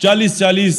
40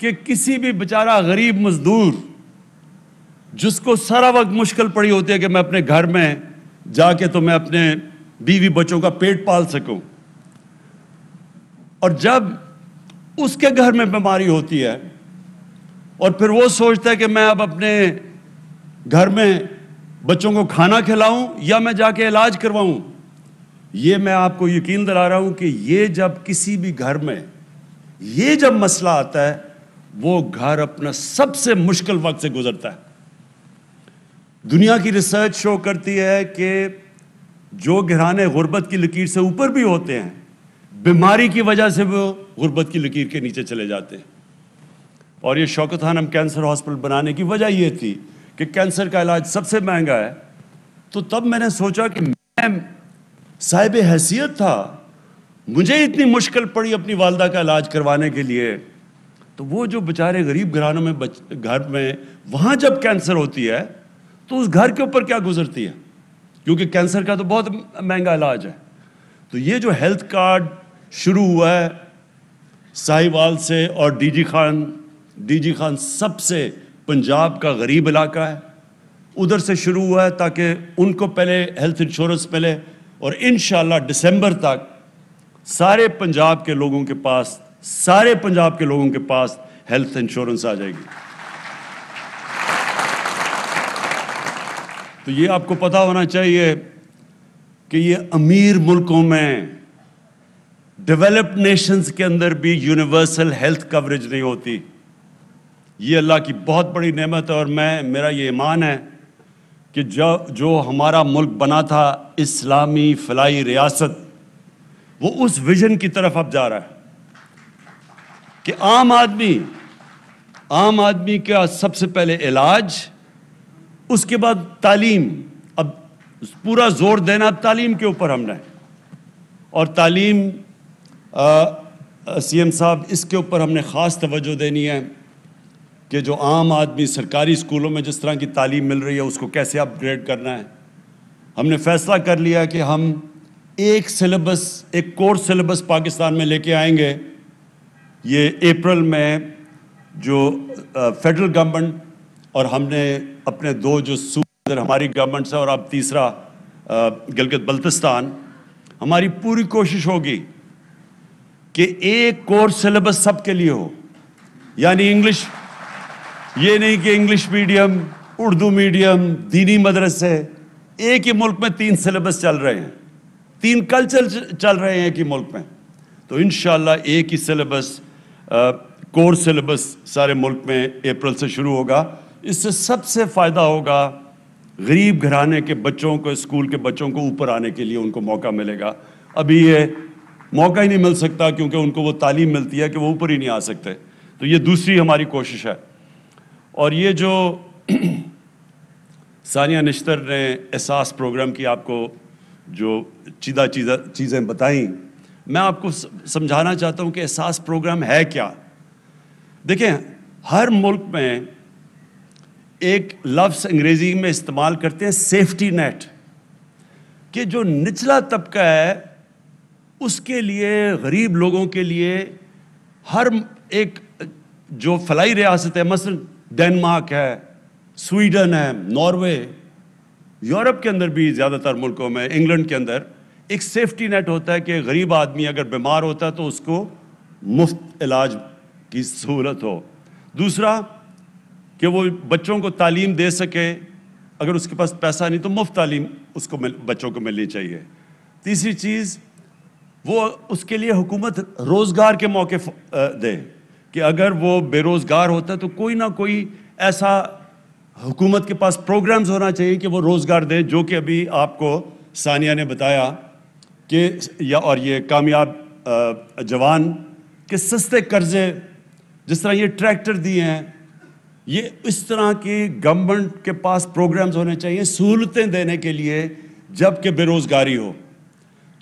کہ کسی بھی بیچارہ غریب مزدور جس کو سارا وقت مشکل پڑی ہوتی ہے کہ میں اپنے گھر میں جا کے تو میں اپنے بیوی بچوں کا پیٹ پال سکوں، اور جب اس کے گھر میں بیماری ہوتی ہے اور پھر وہ سوچتا ہے کہ میں اب اپنے گھر میں بچوں کو کھانا کھلاؤں یا میں جا کے علاج کرواؤں، یہ میں آپ کو یقین دلا رہا ہوں کہ یہ جب کسی بھی گھر میں یہ جب مسئلہ آتا ہے، وہ گھر اپنا سب سے مشکل وقت سے گزرتا ہے۔ دنیا کی ریسرچ شو کرتی ہے کہ جو گھرانے غربت کی لکیر سے اوپر بھی ہوتے ہیں، بیماری کی وجہ سے وہ غربت کی لکیر کے نیچے چلے جاتے ہیں۔ اور یہ شوکت خانم کینسر ہاسپٹل بنانے کی وجہ یہ تھی کہ کینسر کا علاج سب سے مہنگا ہے، تو تب میں نے سوچا کہ میں صاحب حیثیت تھا، مجھے اتنی مشکل پڑی اپنی والدہ کا علاج کروانے کے لیے، تو وہ جو بیچارے غریب گھرانوں میں گھر میں وہاں جب کینسر ہوتی ہے تو اس گھر کے اوپر کیا گزرتی ہے، کیونکہ کینسر کا تو بہت مہنگا علاج ہے۔ تو یہ جو ہیلتھ کارڈ شروع ہوا ہے ساہیوال سے، اور ڈی جی خان سب سے پنجاب کا غریب علاقہ ہے، ادھر سے شروع ہوا ہے تاکہ ان کو پہلے ہیلتھ انشورنس ملے، اور انشاءاللہ دسمبر تک سارے پنجاب کے لوگوں کے پاس ہیلتھ انشورنس آ جائے گی۔ تو یہ آپ کو پتہ ہونا چاہیے کہ یہ امیر ملکوں میں، ڈیولپڈ نیشنز کے اندر بھی یونیورسل ہیلتھ کوریج نہیں ہوتی۔ یہ اللہ کی بہت بڑی نعمت ہے، اور میرا یہ ایمان ہے کہ جو ہمارا ملک بنا تھا اسلامی فلاحی ریاست، وہ اس ویژن کی طرف اب جا رہا ہے کہ عام آدمی کا سب سے پہلے علاج، اس کے بعد تعلیم۔ اب پورا زور دینا اب تعلیم کے اوپر ہم نے، اور تعلیم سی ایم صاحب اس کے اوپر ہم نے خاص توجہ دینی ہے کہ جو عام آدمی سرکاری اسکولوں میں جس طرح کی تعلیم مل رہی ہے اس کو کیسے اپ گریڈ کرنا ہے۔ ہم نے فیصلہ کر لیا کہ ہم ایک کورس سلیبس پاکستان میں لے کے آئیں گے۔ یہ اپریل میں جو فیڈرل گورنمنٹ اور ہم نے اپنے دو جو صوبے ہماری گورنمنٹ سے، اور اب تیسرا گلگت بلتستان، ہماری پوری کوشش ہوگی کہ ایک کورس سلیبس سب کے لیے ہو، یعنی انگلش، یہ نہیں کہ انگلش میڈیم، اردو میڈیم، دینی مدرسے۔ ایک ہی ملک میں 3 سلیبس چل رہے ہیں، 3 کلچر چل رہے ہیں ایک ہی ملک میں، تو انشاءاللہ ایک ہی سلیبس، کورس سلیبس سارے ملک میں اپریل سے شروع ہوگا۔ اس سے سب سے فائدہ ہوگا غریب گھرانے کے بچوں کو، اسکول کے بچوں کو اوپر آنے کے لیے ان کو موقع ملے گا۔ ابھی یہ موقع ہی نہیں مل سکتا کیونکہ ان کو وہ تعلیم ملتی ہے کہ وہ اوپر ہی نہیں آ سکتے، تو یہ دوسری ہماری کوشش ہے۔ اور یہ جو ثانیہ نشتر نے احساس پروگرام کی آپ کو جو چیزیں بتائیں، میں آپ کو سمجھانا چاہتا ہوں کہ احساس پروگرام ہے کیا۔ دیکھیں، ہر ملک میں ایک لفظ انگریزی میں استعمال کرتے ہیں سیفٹی نیٹ، کہ جو نچلا طبقہ ہے اس کے لیے، غریب لوگوں کے لیے، ہر ایک جو فلاحی ریاست ہے، مثلا ڈنمارک ہے، سویڈن ہے، ناروے، یورپ کے اندر بھی زیادہ تر ملکوں میں، انگلینڈ کے اندر ایک سیفٹی نیٹ ہوتا ہے کہ غریب آدمی اگر بیمار ہوتا ہے تو اس کو مفت علاج کی سہولت ہو۔ دوسرا کہ وہ بچوں کو تعلیم دے سکے، اگر اس کے پاس پیسہ نہیں تو مفت تعلیم اس کو بچوں کو ملنی چاہیے۔ تیسری چیز، وہ اس کے لیے حکومت روزگار کے موقع دے کہ اگر وہ بے روزگار ہوتا ہے تو کوئی نہ کوئی ایسا حکومت کے پاس پروگرامز ہونا چاہیے کہ وہ روزگار دے، جو کہ ابھی آپ کو ثانیہ نے بتایا کہ اور یہ کامیاب جوان کے سستے قرضے، جس طرح یہ ٹریکٹر دیے ہیں، یہ اس طرح کی گورنمنٹ کے پاس پروگرامز ہونے چاہیے سہولتیں دینے کے لیے جب کہ بے روزگاری ہو۔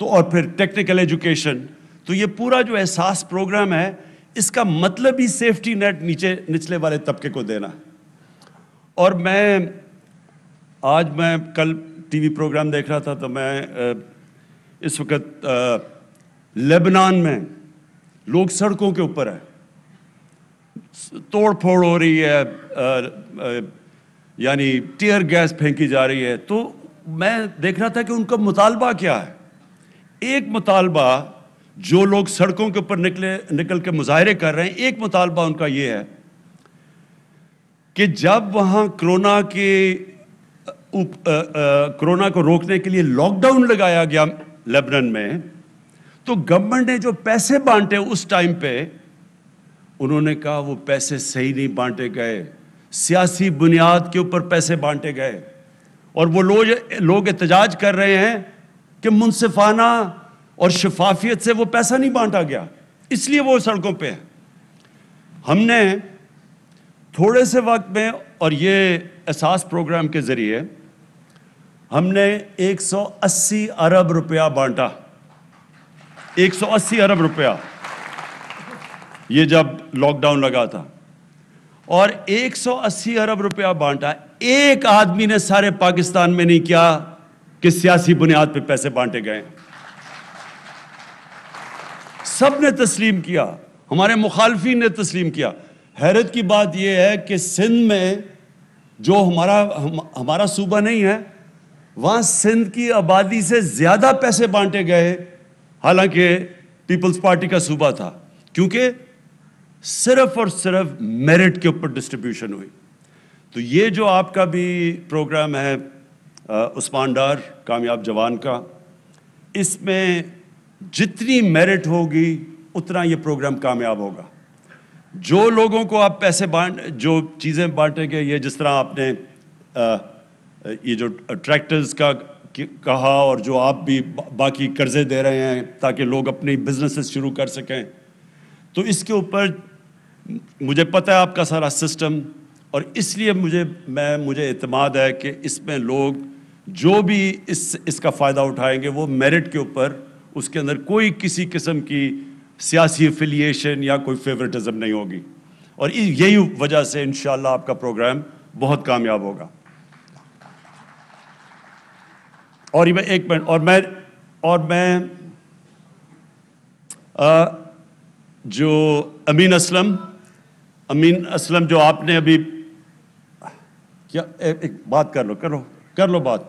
تو اور پھر ٹیکنیکل ایجوکیشن، تو یہ پورا جو احساس پروگرام ہے اس کا مطلب ہی سیفٹی نیٹ نچلے والے طبقے کو دینا۔ اور میں کل ٹی وی پروگرام دیکھ رہا تھا تو میں اس وقت لبنان میں لوگ سڑکوں کے اوپر ہیں، توڑ پھوڑ ہو رہی ہے, یعنی ٹیئر گیس پھینکی جا رہی ہے. تو میں دیکھ رہا تھا کہ ان کا مطالبہ کیا ہے. ایک مطالبہ جو لوگ سڑکوں کے اوپر نکل کے مظاہرے کر رہے ہیں, ایک مطالبہ ان کا یہ ہے کہ جب وہاں کرونا کو روکنے کے لیے لاک ڈاؤن لگایا گیا لیبنان میں, تو گورنمنٹ نے جو پیسے بانٹے اس ٹائم پہ, انہوں نے کہا وہ پیسے صحیح نہیں بانٹے گئے, سیاسی بنیاد کے اوپر پیسے بانٹے گئے. اور وہ لوگ احتجاج کر رہے ہیں کہ منصفانہ اور شفافیت سے وہ پیسہ نہیں بانٹا گیا, اس لیے وہ سڑکوں پہ ہیں. ہم نے تھوڑے سے وقت میں اور یہ احساس پروگرام کے ذریعے ہم نے 180 ارب روپیہ بانٹا. 180 ارب روپیہ, یہ جب لاک ڈاؤن لگا تھا, اور 180 ارب روپیہ بانٹا. ایک آدمی نے سارے پاکستان میں نہیں کیا کہ سیاسی بنیاد پہ پیسے بانٹے گئے. سب نے تسلیم کیا, ہمارے مخالفین نے تسلیم کیا. حیرت کی بات یہ ہے کہ سندھ میں جو ہمارا صوبہ نہیں ہے, وہاں سندھ کی آبادی سے زیادہ پیسے بانٹے گئے, حالانکہ پیپلز پارٹی کا صوبہ تھا, کیونکہ صرف اور صرف میرٹ کے اوپر ڈسٹریبیوشن ہوئی. تو یہ جو آپ کا بھی پروگرام ہے عثمان ڈار کامیاب جوان کا, اس میں جتنی میرٹ ہوگی اتنا یہ پروگرام کامیاب ہوگا. جو لوگوں کو آپ پیسے جو چیزیں بانٹیں گے, یہ جس طرح آپ نے یہ جو ٹریکٹرز کا کہا, اور جو آپ بھی باقی قرضے دے رہے ہیں تاکہ لوگ اپنی بزنسز شروع کر سکیں, تو اس کے اوپر مجھے پتہ ہے آپ کا سارا سسٹم, اور اس لیے مجھے اعتماد ہے کہ اس میں لوگ جو بھی اس کا فائدہ اٹھائیں گے وہ میرٹ کے اوپر, اس کے اندر کوئی کسی قسم کی سیاسی افیلیشن یا کوئی فیورٹزم نہیں ہوگی. اور یہی وجہ سے انشاءاللہ آپ کا پروگرام بہت کامیاب ہوگا. اور ایک منٹ, اور میں جو امین اسلم جو آپ نے ابھی کیا, ایک بات کر لو بات.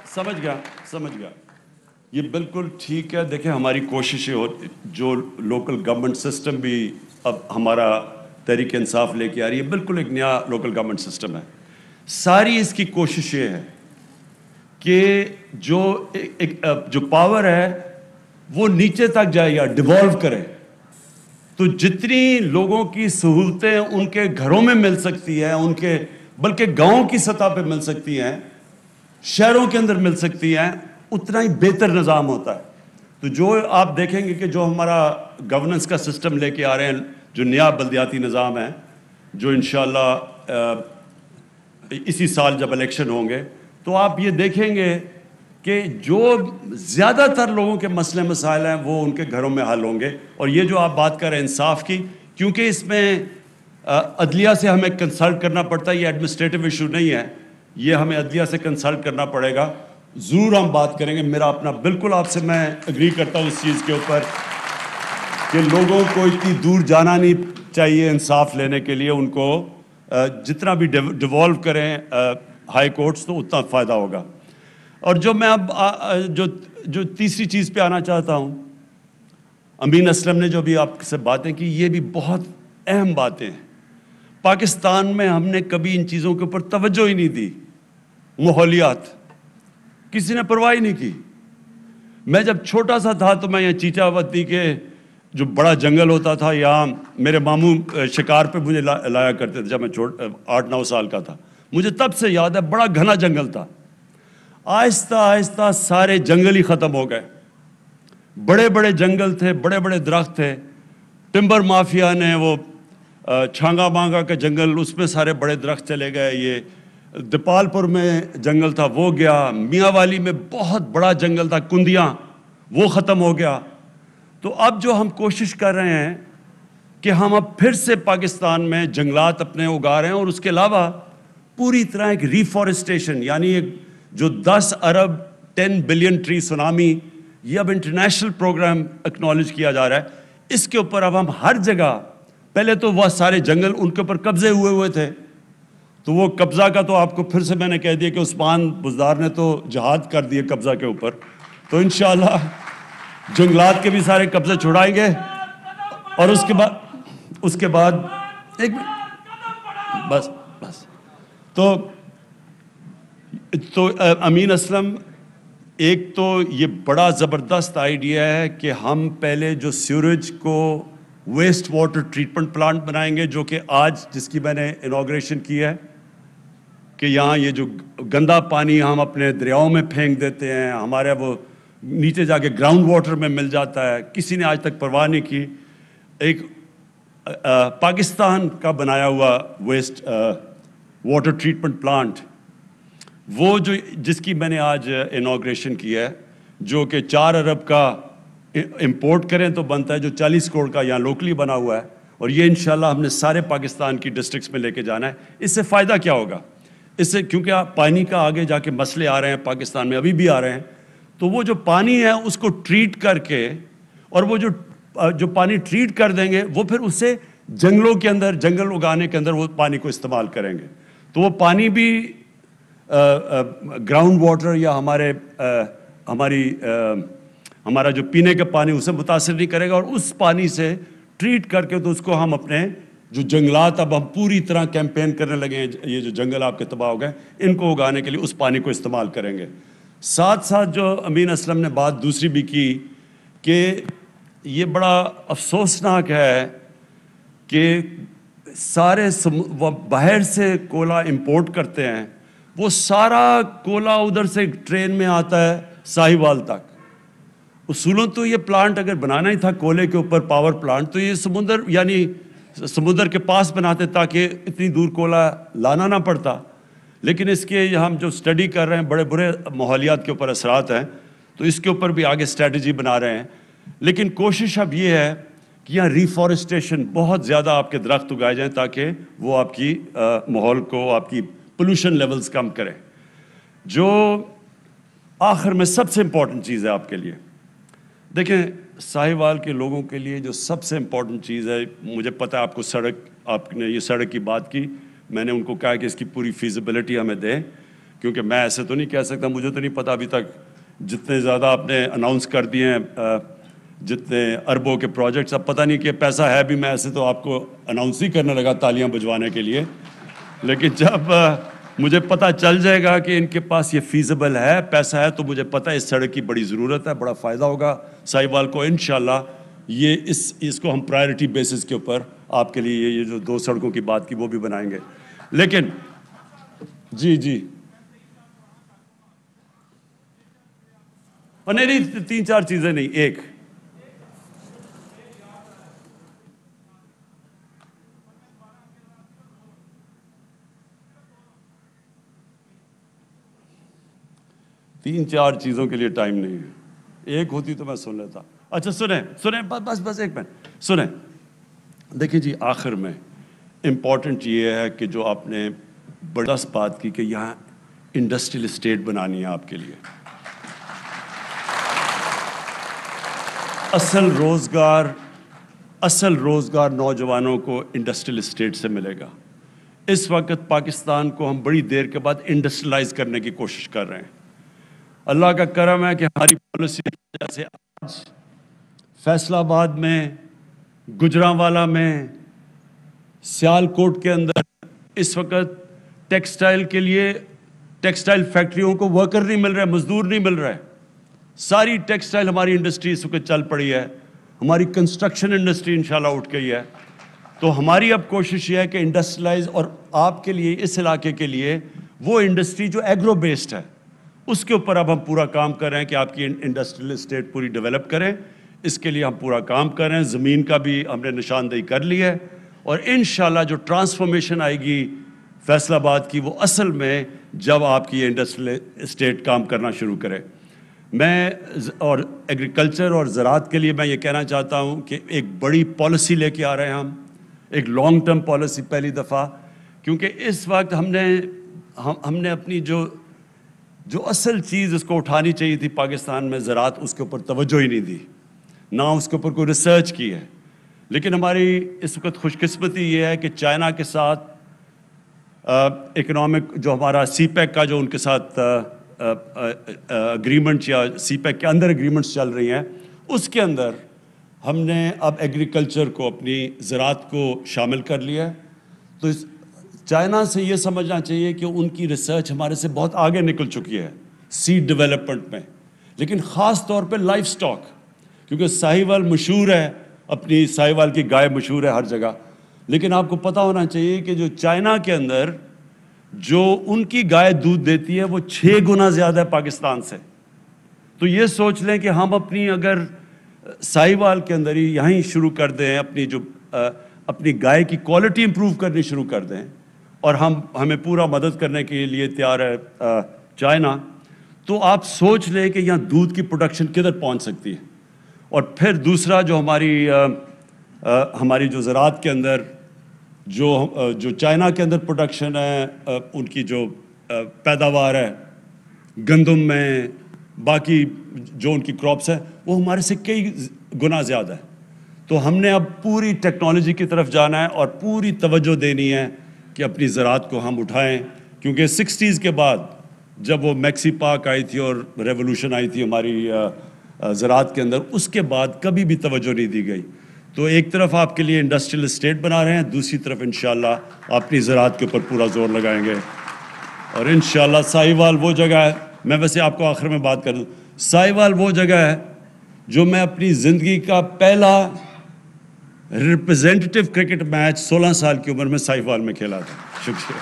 سمجھ گیا. یہ بالکل ٹھیک ہے. دیکھیں ہماری کوششیں جو لوکل گورنمنٹ سسٹم بھی اب ہمارا تحریک انصاف لے کے آ رہی ہے, بالکل ایک نیا لوکل گورنمنٹ سسٹم ہے. ساری اس کی کوشش یہ ہے کہ جو پاور ہے وہ نیچے تک جائے یا ڈیوالو کرے. تو جتنی لوگوں کی سہولتیں ان کے گھروں میں مل سکتی ہیں, بلکہ گاؤں کی سطح پہ مل سکتی ہیں, شہروں کے اندر مل سکتی ہیں, اتنا ہی بہتر نظام ہوتا ہے. تو جو آپ دیکھیں گے کہ جو ہمارا گورننس کا سسٹم لے کے آ رہے ہیں, جو نیا بلدیاتی نظام ہے, جو انشاءاللہ اسی سال جب الیکشن ہوں گے, تو آپ یہ دیکھیں گے کہ جو زیادہ تر لوگوں کے مسئلے مسائل ہیں وہ ان کے گھروں میں حل ہوں گے. اور یہ جو آپ بات کر رہے ہیں انصاف کی, کیونکہ اس میں عدلیہ سے ہمیں کنسلٹ کرنا پڑتا ہے, یہ ایڈمنسٹریٹو ایشو نہیں ہے, یہ ہمیں عدلیہ سے کنسلٹ کرنا پڑے گا. ضرور ہم بات کریں گے. میرا اپنا بالکل آپ سے میں اگری کرتا ہوں اس چیز کے اوپر کہ لوگوں کو اتنی دور جانا نہیں چاہیے انصاف لینے کے لیے. ان کو جتنا بھی ڈیوالو کریں ہائی کورٹس, تو اتنا فائدہ ہوگا. اور جو میں اب جو تیسری چیز پہ آنا چاہتا ہوں, امین اسلم نے جو بھی آپ سے باتیں کی, یہ بھی بہت اہم باتیں ہیں. پاکستان میں ہم نے کبھی ان چیزوں کے اوپر توجہ ہی نہیں دی. ماحولیات کسی نے پرواہ نہیں کی. میں جب چھوٹا سا تھا تو میں یہ چیچا وتی کے جو بڑا جنگل ہوتا تھا, یہاں میرے ماموں شکار پہ مجھے لایا کرتے تھے جب میں 8-9 سال کا تھا. مجھے تب سے یاد ہے بڑا گھنا جنگل تھا. آہستہ آہستہ سارے جنگل ہی ختم ہو گئے. بڑے بڑے جنگل تھے, بڑے بڑے درخت تھے. ٹمبر مافیا نے وہ چھانگا مانگا کے جنگل, اس میں سارے بڑے درخت چلے گئے. یہ دیپال پور میں جنگل تھا وہ گیا. میاں والی میں بہت بڑا جنگل تھا کندیاں, وہ ختم ہو گیا. تو اب جو ہم کوشش کر رہے ہیں کہ ہم اب پھر سے پاکستان میں جنگلات اپنے اگا رہے ہیں، اور اس کے علاوہ پوری طرح ایک ریفارسٹیشن، یعنی ایک جو 10 ارب 10 بلین ٹری سونامی، یہ اب انٹرنیشنل پروگرام اکنالج کیا جا رہا ہے. اس کے اوپر اب ہم ہر جگہ، پہلے تو وہ سارے جنگل ان کے اوپر قبضے ہوئے تھے، تو وہ قبضہ کا تو آپ کو پھر سے میں نے کہہ دیا کہ عثمان بزدار نے تو جہاد کر دیے قبضہ کے اوپر، تو انشاءاللہ جنگلات کے بھی سارے قبضے چھڑائیں گے. اور اس کے بعد ایک بس تو امین اسلم، ایک تو یہ بڑا زبردست آئیڈیا ہے کہ ہم پہلے جو سیوریج کو ویسٹ واٹر ٹریٹمنٹ پلانٹ بنائیں گے، جو کہ آج جس کی میں نے انوگریشن کی ہے، کہ یہاں یہ جو گندا پانی ہم اپنے دریاؤں میں پھینک دیتے ہیں، ہمارے وہ نیچے جا کے گراؤنڈ واٹر میں مل جاتا ہے، کسی نے آج تک پرواہ نہیں کی. ایک پاکستان کا بنایا ہوا ویسٹ واٹر ٹریٹمنٹ پلانٹ، وہ جو جس کی میں نے آج انوگریشن کی ہے، جو کہ 4 ارب کا امپورٹ کریں تو بنتا ہے، جو 40 کروڑ کا یہاں لوکلی بنا ہوا ہے، اور یہ انشاءاللہ ہم نے سارے پاکستان کی ڈسٹرکٹس میں لے کے جانا ہے. اس سے فائدہ کیا ہوگا؟ اس سے کیونکہ پانی کا آگے جا کے مسئلے آ رہے ہیں پاکستان میں، ابھی بھی آ رہے ہیں، تو وہ جو پانی ہے اس کو ٹریٹ کر کے، اور وہ جو پانی ٹریٹ کر دیں گے، وہ پھر اس سے جنگلوں کے اندر، جنگل اگانے کے اندر وہ پانی کو استعمال کریں گے. تو وہ پانی بھی گراؤنڈ واٹر یا ہمارا جو پینے کا پانی اسے متاثر نہیں کرے گا، اور اس پانی سے ٹریٹ کر کے تو اس کو ہم اپنے جو جنگلات اب ہم پوری طرح کیمپین کرنے لگے ہیں، یہ جو جنگل آپ کے تباہ ہو گئے، ان کو اگانے کے لیے اس پانی کو استعمال کریں گے. ساتھ ساتھ جو امین اسلم نے بات دوسری بھی کی کہ یہ بڑا افسوسناک ہے کہ سارے باہر سے کولا امپورٹ کرتے ہیں، وہ سارا کولا ادھر سے ٹرین میں آتا ہے ساہیوال تک. اصولوں تو یہ پلانٹ اگر بنانا ہی تھا کولے کے اوپر پاور پلانٹ، تو یہ سمندر کے پاس بناتے تاکہ اتنی دور کولا لانا نہ پڑتا. لیکن اس کے ہم جو سٹڈی کر رہے ہیں، بڑے برے ماحولیات کے اوپر اثرات ہیں، تو اس کے اوپر بھی آگے اسٹریٹجی بنا رہے ہیں. لیکن کوشش اب یہ ہے کہ یہاں ریفارسٹیشن بہت زیادہ آپ کے درخت اگائے جائیں تاکہ وہ آپ کی ماحول کو، آپ کی پولوشن لیولز کم کریں. جو آخر میں سب سے امپورٹنٹ چیز ہے آپ کے لیے، دیکھیں ساہیوال کے لوگوں کے لیے جو سب سے امپورٹنٹ چیز ہے، مجھے پتہ ہے آپ کو آپ نے یہ سڑک کی بات کی، میں نے ان کو کہا کہ اس کی پوری فیزیبلٹی ہمیں دیں، کیونکہ میں ایسے تو نہیں کہہ سکتا، مجھے تو نہیں پتہ ابھی تک جتنے زیادہ آپ نے اناؤنس کر دیے ہیں، جتنے اربوں کے پروجیکٹس، اب پتہ نہیں کہ پیسہ ہے بھی، میں ایسے تو آپ کو اناؤنس ہی کرنے لگا تالیاں بجوانے کے لیے. لیکن جب مجھے پتہ چل جائے گا کہ ان کے پاس یہ فیزیبل ہے، پیسہ ہے، تو مجھے پتہ ہے اس سڑک کی بڑی ضرورت ہے، بڑا فائدہ ہوگا ساہیوال کو. انشاءاللہ یہ اس کو ہم پرائرٹی بیسس کے اوپر آپ کے لیے یہ جو 2 سڑکوں کی بات کی وہ بھی بنائیں گے. لیکن جی اور نہیں 3-4 چیزیں نہیں، ایک تین چار چیزوں کے لیے ٹائم نہیں ہے، ایک ہوتی تو میں سن لیتا. اچھا سنیں بس ایک منٹ سنیں. دیکھیں جی، آخر میں امپورٹنٹ یہ ہے کہ جو آپ نے بڑا بات کی کہ یہاں انڈسٹریل اسٹیٹ بنانی ہے آپ کے لیے. اصل روزگار نوجوانوں کو انڈسٹریل اسٹیٹ سے ملے گا. اس وقت پاکستان کو ہم بڑی دیر کے بعد انڈسٹریلائز کرنے کی کوشش کر رہے ہیں. اللہ کا کرم ہے کہ ہماری پالیسی کی وجہ سے آج فیصل آباد میں، گجرانوالہ میں، سیالکوٹ کے اندر اس وقت ٹیکسٹائل کے لیے، ٹیکسٹائل فیکٹریوں کو ورکر نہیں مل رہے، مزدور نہیں مل رہے. ساری ٹیکسٹائل ہماری انڈسٹری اس وقت چل پڑی ہے، ہماری کنسٹرکشن انڈسٹری انشاءاللہ اٹھ گئی ہے. تو ہماری اب کوشش یہ ہے کہ انڈسٹریلائز، اور آپ کے لیے، اس علاقے کے لیے وہ انڈسٹری جو ایگرو بیسڈ ہے، اس کے اوپر اب ہم پورا کام کر رہے ہیں کہ آپ کی انڈسٹریل اسٹیٹ پوری ڈیولپ کریں. اس کے لیے ہم پورا کام کر رہے ہیں. زمین کا بھی ہم نے نشاندہی کر لی ہے، اور انشاءاللہ جو ٹرانسفارمیشن آئے گی فیصل آباد کی، وہ اصل میں جب آپ کی یہ انڈسٹریل اسٹیٹ کام کرنا شروع کرے. میں اور ایگریکلچر اور زراعت کے لیے میں یہ کہنا چاہتا ہوں کہ ایک بڑی پالیسی لے کے آ رہے ہیں ہم، ایک لانگ ٹرم پالیسی پہلی دفعہ، کیونکہ اس وقت ہم نے اپنی جو اصل چیز اس کو اٹھانی چاہیے تھی پاکستان میں، زراعت، اس کے اوپر توجہ ہی نہیں دی، نہ اس کے اوپر کوئی ریسرچ کی ہے. لیکن ہماری اس وقت خوش قسمتی یہ ہے کہ چائنا کے ساتھ اکنامک جو ہمارا سی پیک کا جو ان کے ساتھ اگریمنٹ یا سی پیک کے اندر اگریمنٹس چل رہی ہیں، اس کے اندر ہم نے اب ایگریکلچر کو، اپنی زراعت کو شامل کر لیا ہے. تو چائنا سے یہ سمجھنا چاہیے کہ ان کی ریسرچ ہمارے سے بہت آگے نکل چکی ہے سیڈ ڈیولپمنٹ میں، لیکن خاص طور پہ لائف سٹاک، کیونکہ ساہیوال مشہور ہے، اپنی ساہیوال کی گائے مشہور ہے ہر جگہ. لیکن آپ کو پتہ ہونا چاہیے کہ جو چائنا کے اندر جو ان کی گائے دودھ دیتی ہے وہ 6 گنا زیادہ ہے پاکستان سے. تو یہ سوچ لیں کہ ہم اپنی اگر ساہیوال کے اندر ہی یہیں شروع کر دیں، اپنی گائے کی کوالٹی امپروو کرنی شروع کر دیں، اور ہمیں پورا مدد کرنے کے لیے تیار ہے چائنا، تو آپ سوچ لیں کہ یہاں دودھ کی پروڈکشن کدھر پہنچ سکتی ہے. اور پھر دوسرا جو ہماری جو زراعت کے اندر جو چائنا کے اندر پروڈکشن ہے، ان کی جو پیداوار ہے گندم میں، باقی جو ان کی کراپس ہیں، وہ ہمارے سے کئی گنا زیادہ ہے. تو ہم نے اب پوری ٹیکنالوجی کی طرف جانا ہے اور پوری توجہ دینی ہے کہ اپنی زراعت کو ہم اٹھائیں، کیونکہ 60s کے بعد جب وہ میکسی پاک آئی تھی اور ریولوشن آئی تھی ہماری زراعت کے اندر، اس کے بعد کبھی بھی توجہ نہیں دی گئی. تو ایک طرف آپ کے لیے انڈسٹریل اسٹیٹ بنا رہے ہیں، دوسری طرف انشاءاللہ اپنی زراعت کے اوپر پورا زور لگائیں گے. اور انشاءاللہ ساہیوال وہ جگہ ہے، میں ویسے آپ کو آخر میں بات کر دوں، ساہیوال وہ جگہ ہے جو میں اپنی زندگی کا پہلا ریپرزینٹیٹیو کرکٹ میچ 16 سال کی عمر میں ساہیوال میں کھیلا تھا. شکریہ.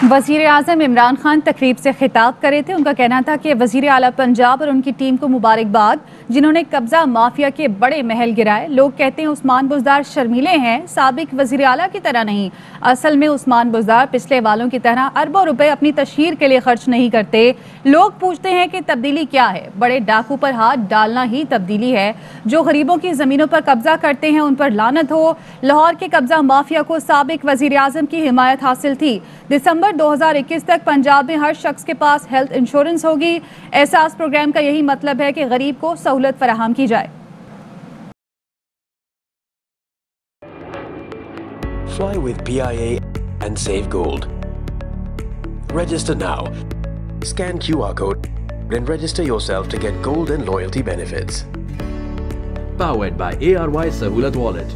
وزیر اعظم عمران خان تقریب سے خطاب کرے تھے. ان کا کہنا تھا کہ وزیر اعلیٰ پنجاب اور ان کی ٹیم کو مبارکباد، جنہوں نے قبضہ مافیا کے بڑے محل گرائے. لوگ کہتے ہیں عثمان بزدار شرمیلے ہیں، سابق وزیر اعلیٰ کی طرح نہیں. اصل میں عثمان بزدار پچھلے والوں کی طرح اربوں روپے اپنی تشہیر کے لیے خرچ نہیں کرتے. لوگ پوچھتے ہیں کہ تبدیلی کیا ہے؟ بڑے ڈاکو پر ہاتھ ڈالنا ہی تبدیلی ہے. جو غریبوں کی زمینوں پر قبضہ کرتے ہیں ان پر لعنت ہو. لاہور کے قبضہ مافیا کو سابق وزیر اعظم کی حمایت حاصل تھی. دسمبر 2021 تک پنجاب میں ہر شخص کے پاس ہیلتھ انشورنس ہوگی. احساس پروگرام کا یہی مطلب ہے کہ غریب کو سہولت فراہم کی جائے. Fly with PIA and save gold. Register now. Scan QR code and register yourself to get gold and loyalty benefits. Powered by ARY Sahulat Wallet.